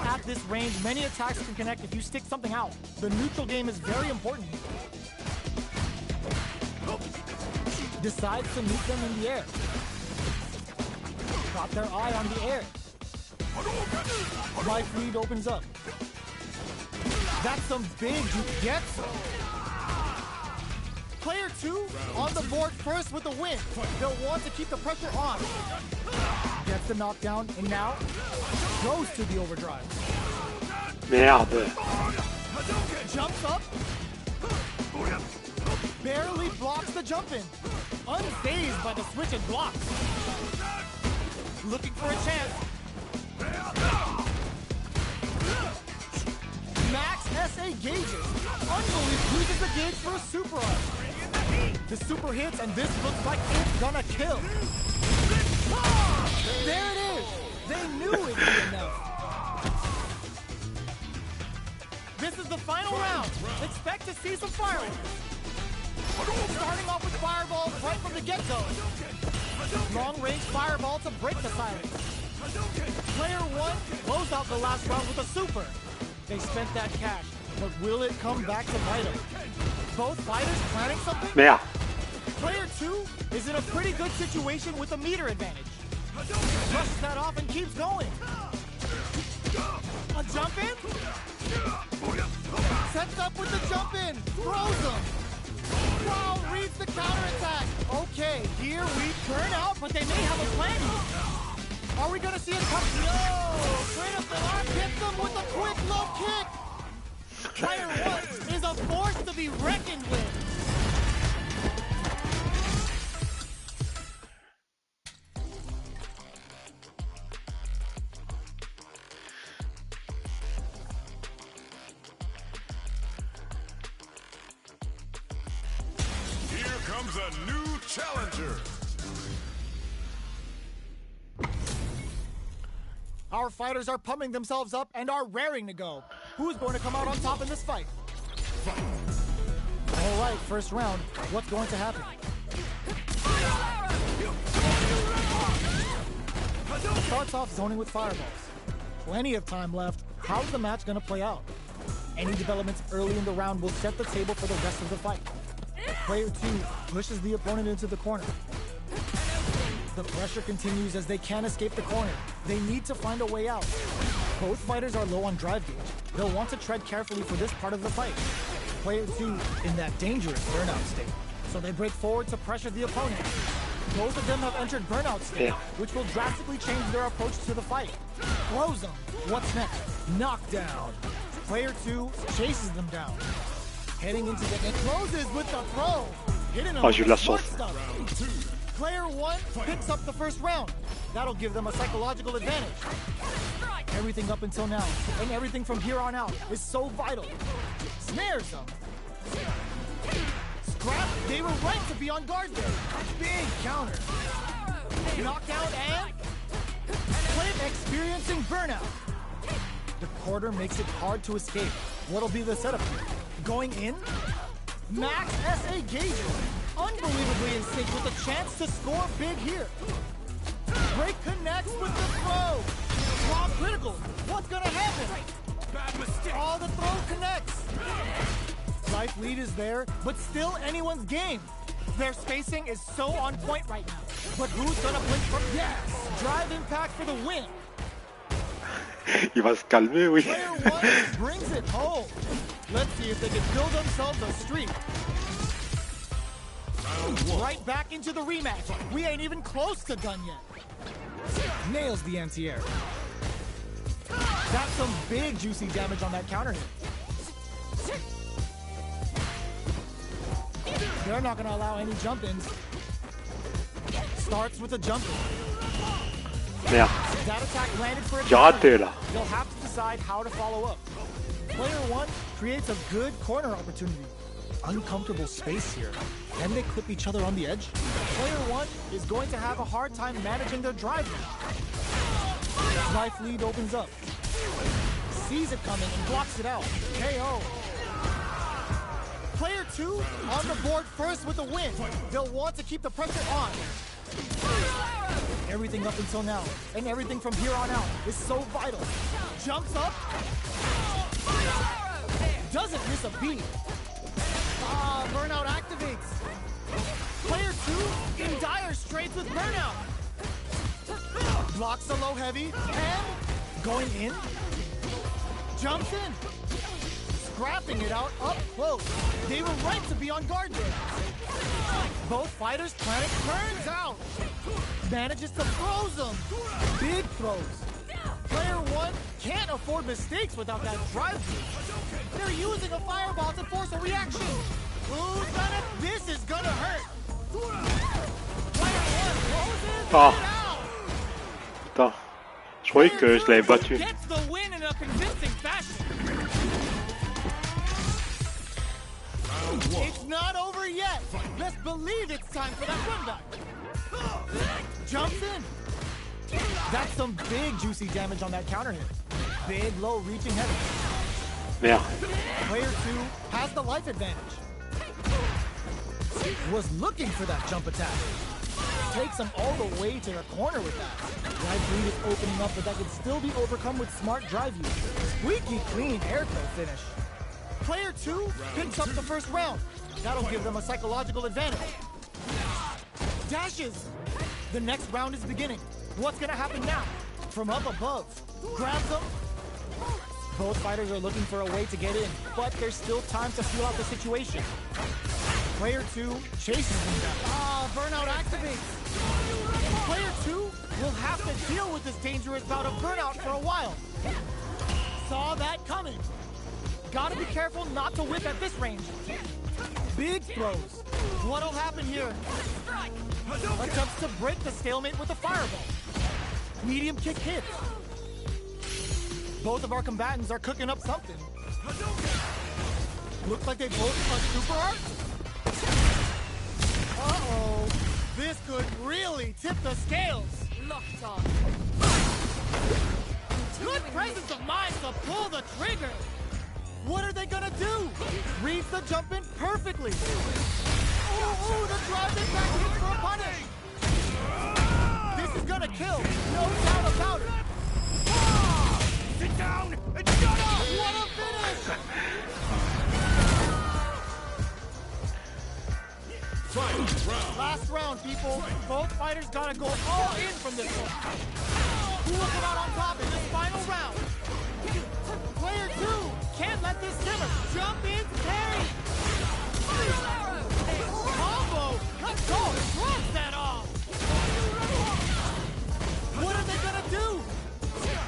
B: At this range, many attacks can connect if you stick something out. The neutral game is very important here. Decides to meet them in the air. Got their eye on the air. Life lead opens up. That's some big jujitsu. Player 2 on the board first with the win. They'll want to keep the pressure on. Gets the knockdown and now goes to the overdrive.
C: Merde.
B: Jumps up. Barely blocks the jump in. Unfazed by the switch and blocks. Looking for a chance. Max SA gauges. Unbelievable. Uses the gauge for a super arc. The super hits and this looks like it's gonna kill. There it is. They knew it'd be enough. This is the final round. Expect to see some fireworks. Starting off with fireballs right from the get-go. Long-range fireball to break the silence. Player 1 closed out the last round with a super. They spent that cash, but will it come back to bite them? Both fighters planning something?
C: Merde.
B: Player 2 is in a pretty good situation with a meter advantage. Brushes that off and keeps going. A jump in? Sets up with the jump in. Throws him. Wow, reads the counterattack. Okay, here we turn out, but they may have a plan here. Are we gonna see a cut? No! Straight up the arm, hits them with a quick low kick. Player 1 is a force to be reckoned with.
A: Comes a new challenger.
B: Our fighters are pumping themselves up and are raring to go. Who's going to come out on top in this fight? All right, first round. What's going to happen? Starts off zoning with fireballs. Plenty of time left. How's the match going to play out? Any developments early in the round will set the table for the rest of the fight. Player 2 pushes the opponent into the corner. The pressure continues as they can't escape the corner. They need to find a way out. Both fighters are low on drive gauge. They'll want to tread carefully for this part of the fight. Player 2 in that dangerous burnout state. So they break forward to pressure the opponent. Both of them have entered burnout state, which will drastically change their approach to the fight. Throws them. What's next? Knockdown. Player 2 chases them down. Heading into the end, closes with the throw. Hitting him with the smart stuff. Player 1 picks up the first round. That'll give them a psychological advantage. Everything up until now, and everything from here on out, is so vital. Snares them. Scrap, they were right to be on guard there. Big counter. Knockdown and Philippe experiencing burnout. The quarter makes it hard to escape. What'll be the setup here? Going in? Max SA gauges. Unbelievably in sync with a chance to score big here. Break connects with the throw. Raw critical. What's gonna happen?
A: Bad mistake.
B: Oh, the throw connects. Life lead is there, but still anyone's game. Their spacing is so on point right now. But who's gonna blink from? Yes! Drive impact for the win.
C: Il va se calmer, oui.
B: Player 1 brings it home. Let's see if they can build themselves a streak. Right back into the rematch. We ain't even close to done yet. Nails the anti-air. That's some big juicy damage on that counter hit. They're not gonna allow any jump-ins. Starts with a jump-in.
C: Merde.
B: That attack landed for a
C: J'ai raté là.
B: They'll have to decide how to follow up. Player 1 creates a good corner opportunity. Uncomfortable space here. Can they clip each other on the edge? Player 1 is going to have a hard time managing their drive now. Life lead opens up. Sees it coming and blocks it out. KO. Player 2 on the board first with a win. They'll want to keep the pressure on. Everything up until now, and everything from here on out, is so vital. Jumps up. Doesn't miss a beat. Burnout activates. Player 2 in dire straits with burnout. Blocks the low heavy, and going in. Jumps in. Scrapping it out up close. They were right to be on guard there. Both fighters panic, turns out. Manages to throws them. Big throws. Player 1 can't afford mistakes without that drive through. They're using a fireball to force a reaction. Who's gonna? This is gonna hurt. Player 1 closes it out.
C: Putain. Je croyais que je l'avais battu.
B: Gets the win in a convincing fashion. It's not over yet. Let's believe it's time for that run back. Jumps in. That's some big juicy damage on that counter hit. Big low reaching heavy.
C: Merde.
B: Player 2 has the life advantage. Was looking for that jump attack. Takes him all the way to the corner with that. Life lead is opening up, but that could still be overcome with smart drive use. Squeaky clean airco finish. Player 2 picks up the first round. That'll give them a psychological advantage. Dashes. The next round is beginning. What's gonna happen now? From up above. Grabs them. Both fighters are looking for a way to get in, but there's still time to feel out the situation. Player 2 chases them down. Burnout activates. Player 2 will have to deal with this dangerous bout of burnout for a while. Saw that coming. Gotta be careful not to whip at this range. Big throws. What'll happen here? Attempts to break the stalemate with a fireball. Medium kick hits. Both of our combatants are cooking up something. Looks like they both punch super hard. Uh-oh. This could really tip the scales. Locked on. Good presence of mind to pull the trigger. What are they gonna do? Reads the jump in perfectly. Ooh, the drive impact hits for a punish. This is gonna kill, no doubt about it. Sit down and shut up! What a finish! Last round, people. Both fighters gotta go all in from this one. Who will come out on top in this final round? Player 2 can't let this simmer. Jump in, parry. Combo. Let's go. Drops that off. What are they gonna do?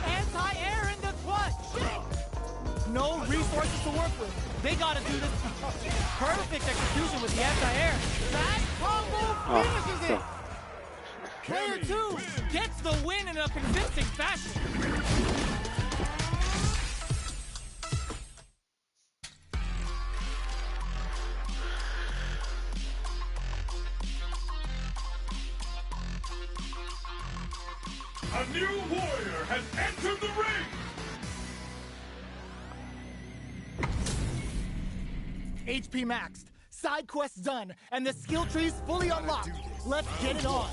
B: Anti-air in the clutch. No resources to work with. They gotta do this. Perfect execution with the anti-air. That combo finishes it. Player 2 gets the win in a convincing fashion.
A: A new warrior has entered the ring!
B: HP maxed, side quests done, and the skill tree's fully unlocked. Let's get it on.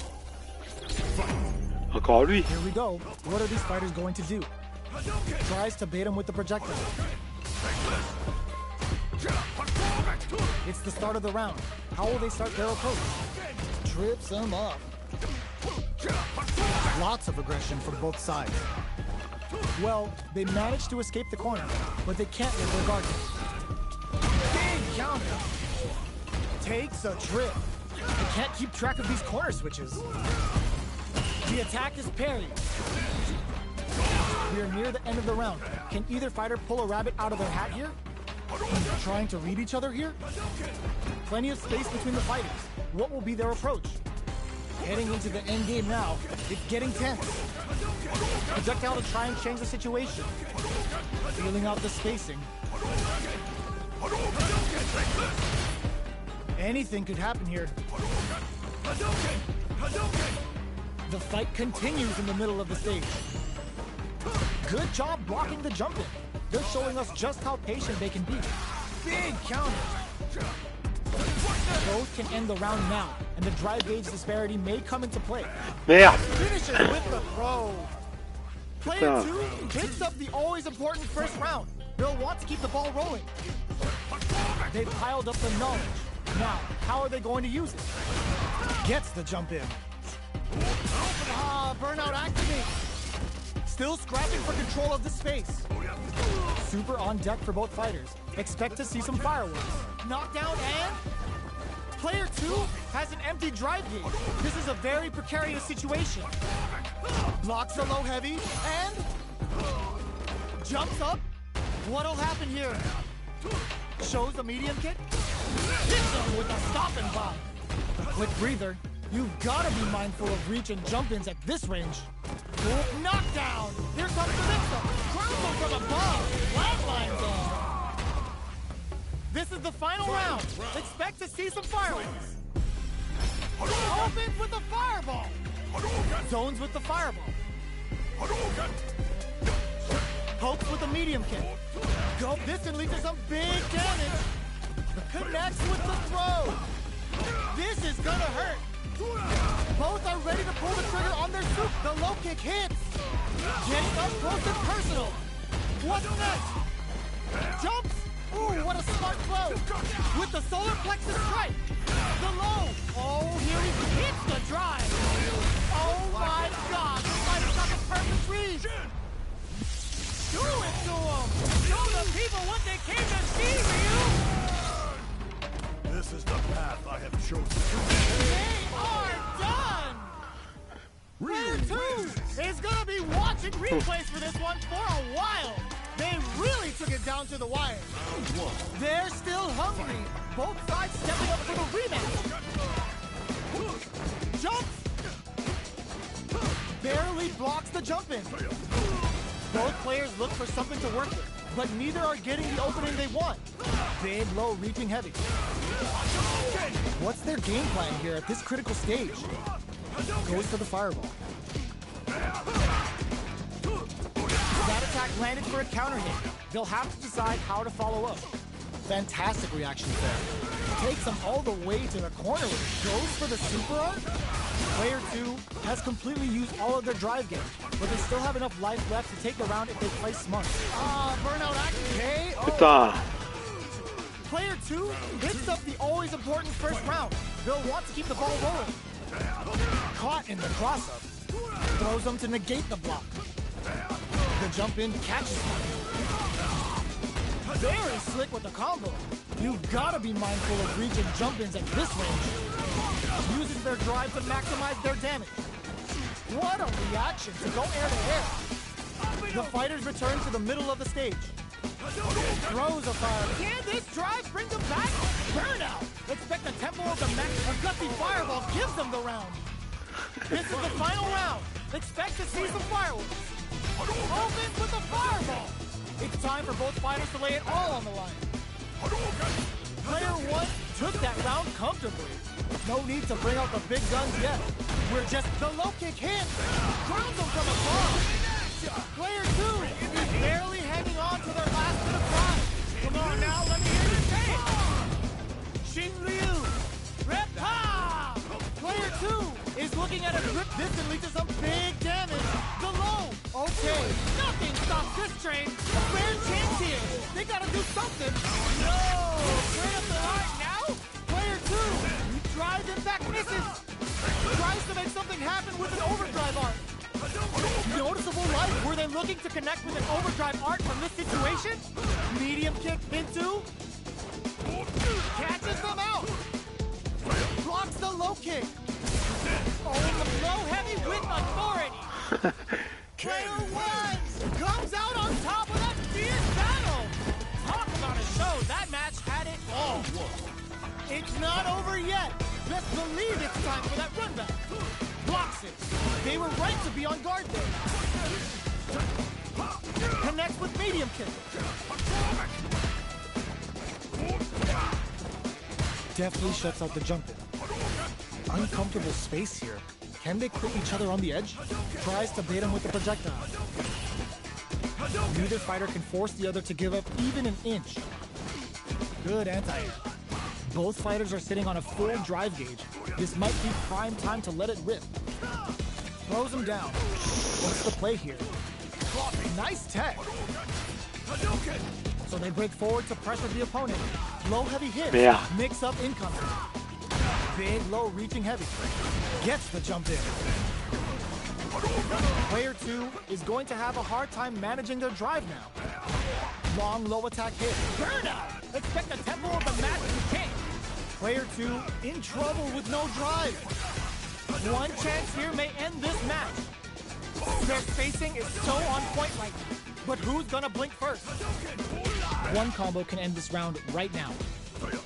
C: Encore lui.
B: Here we go. What are these fighters going to do? Tries to bait him with the projectile. It's the start of the round. How will they start their approach? Trips him up. Lots of aggression from both sides. Well, they managed to escape the corner, but they can't let their guard down. Big counter. Takes a trip. They can't keep track of these corner switches. The attack is parried. We are near the end of the round. Can either fighter pull a rabbit out of their hat here? Trying to read each other here? Plenty of space between the fighters. What will be their approach? Heading into the end game now, it's getting tense. Projectile to try and change the situation. Feeling out the spacing. Anything could happen here. The fight continues in the middle of the stage. Good job blocking the jump in. They're showing us just how patient they can be. Big counter. Both can end the round now, and the drive gauge disparity may come into play.
C: Merde.
B: Finishes with the throw. Player 2 picks up the always important first round. They'll want to keep the ball rolling. They've piled up the knowledge. Now, how are they going to use it? Gets the jump in. Burnout activates. Still scrapping for control of the space. Super on deck for both fighters. Expect to see some fireworks. Knockdown and... Player 2 has an empty drive gauge. This is a very precarious situation. Blocks the low heavy and... Jumps up. What'll happen here? Shows the medium kick. Hits him with a stop and bomb. A quick breather. You've got to be mindful of reach and jump-ins at this range. Knockdown! Here comes the mix-up. Crumble from above. Flatline zone. This is the final round. Expect to see some fireworks. Opens with the fireball. Zones with the fireball. Hopes with the medium kick. Go this and leads to some big damage. Connects with the throw. This is gonna hurt. Both are ready to pull the trigger on their soup. The low kick hits. Getting up close and personal. What's next? Jumps. Ooh, what a smart throw. With the solar plexus strike. The low. Oh, here he hits the drive. Oh my God. This might have got the perfect read. Do it to them. Show the people what they came to see, Ryu.
A: This is the path I have chosen.
B: They are done! Player 2 is gonna be watching replays for this one for a while. They really took it down to the wire. They're still hungry. Both sides stepping up for the rematch. Jumps! Barely blocks the jump in. Both players look for something to work with, but neither are getting the opening they want. Big, low, reaching heavy. What's their game plan here at this critical stage? Goes for the fireball. That attack landed for a counter hit. They'll have to decide how to follow up. Fantastic reaction there. Takes them all the way to the corner. Goes for the super arc. Player 2 has completely used all of their drive gauge, but they still have enough life left to take the round if they play smart. Burnout activate.
C: Putain.
B: Player 2 hits up the always important first round. They'll want to keep the ball rolling. Caught in the cross-up. Throws them to negate the block. The jump in catches them. Very slick with the combo. You've got to be mindful of reach and jump-ins at this range. Uses their drive to maximize their damage. What a reaction to go air-to-air. The fighters return to the middle of the stage. Throws a fire. Can this drive bring them back? Burnout. Expect the tempo of the max. A gutsy fireball gives them the round. This is the final round. Expect to see some fireworks. Opens with a fireball. It's time for both fighters to lay it all on the line. Player one took that round comfortably. No need to bring out the big guns yet. We're just the low kick hit. Grounds them from afar. Player two is barely hanging on to their last bit of pride. Come on now, let me hear you say it. Shin Ryu. Repta. Player two is looking at a grip this can lead to some big damage. The low. Okay, nothing stops this train. A fair chance here. They gotta do something. No, straight up the line now. Player two drives impact misses. Tries to make something happen with an overdrive arc. Noticeable light. Were they looking to connect with an overdrive arc from this situation? Medium kick into. Catches them out. Blocks the low kick. Oh, the low heavy with authority. Player one comes out on top of that fierce battle. Talk about a show. That match had it all. It's not over yet. Best believe it's time for that run back. Blocks it. They were right to be on guard there. Connects with medium kick. Deftly shuts out the jump in. Uncomfortable space here. Can they put each other on the edge? Tries to bait him with the projectile. Neither fighter can force the other to give up even an inch. Good anti-air. Both fighters are sitting on a full drive gauge. This might be prime time to let it rip. Throws him down. What's the play here? Nice tech. So they break forward to pressure the opponent. Low heavy hit.
C: Yeah.
B: Mix up incoming. Big low reaching heavy. Gets the jump in. Player two is going to have a hard time managing their drive now. Long low attack hit. Burnout! Expect the tempo of the match to change. Player two in trouble with no drive. One chance here may end this match. Their spacing is so on point right now. But who's gonna blink first? One combo can end this round right now. KO!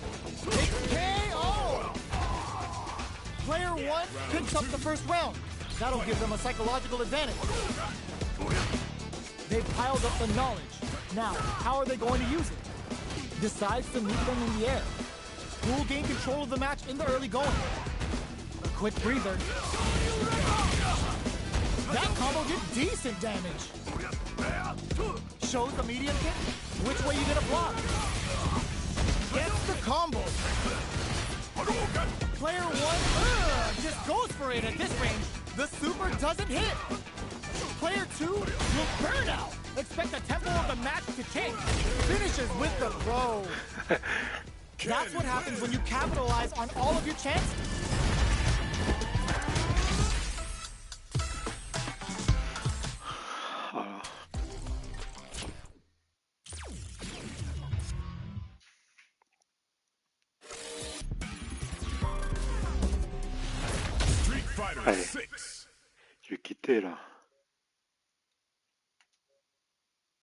B: Player one picks up the first round. That'll give them a psychological advantage. They've piled up the knowledge. Now, how are they going to use it? Decides to meet them in the air. Who will gain control of the match in the early going? A quick breather. That combo did decent damage. Shows the medium kick. Which way you gonna block? Gets the combo. Player one just goes for it at this range. The super doesn't hit. Player two will burn out. Expect the tempo of the match to change. Finishes with the throw. That's what happens when you capitalize on all of your chances.
C: Allez, je vais quitter là.